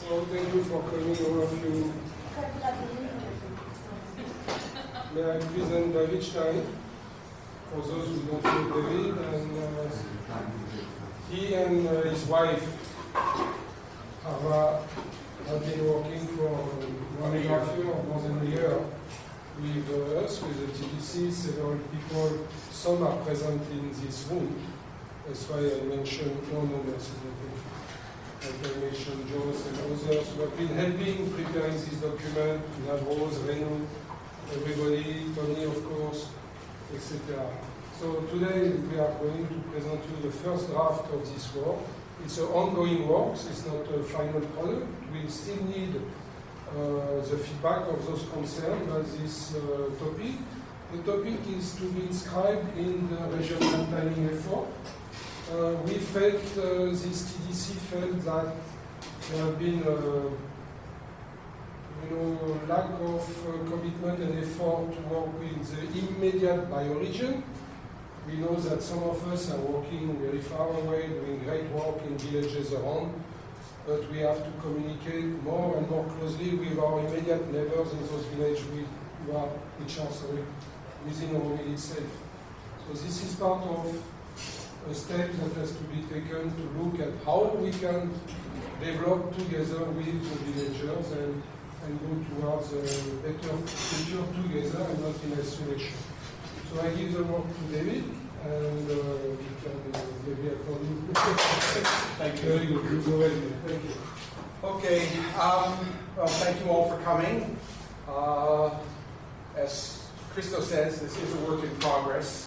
So thank you for coming, all of you. May I present David Stein, for those who don't know David, and he and his wife, Hava, have been working for 1.5 years, or more than a year, with us, with the TDC. Several people, some are present in this room. That's why I mentioned, like I mentioned Jones and others who have been helping preparing this document. We have Rose, Renu, everybody, Tony, of course, etc. So today we are going to present you the first draft of this work. It's an ongoing work, it's not a final product. We still need the feedback of those concerned by this topic. The topic is to be inscribed in the regional planning effort. We felt, this TDC felt that there have been lack of commitment and effort to work with the immediate bioregion. We know that some of us are working very far away, doing great work in villages around, but we have to communicate more and more closely with our immediate neighbors in those villages which are within Auroville itself. So this is part of a step that has to be taken to look at how we can develop together with the villagers and go towards a better future together and not in isolation. So I give the word to David, and we can maybe according to Thank you. Very good. You go ahead. Thank you. Okay. Well, thank you all for coming. As Christo says, this is a work in progress.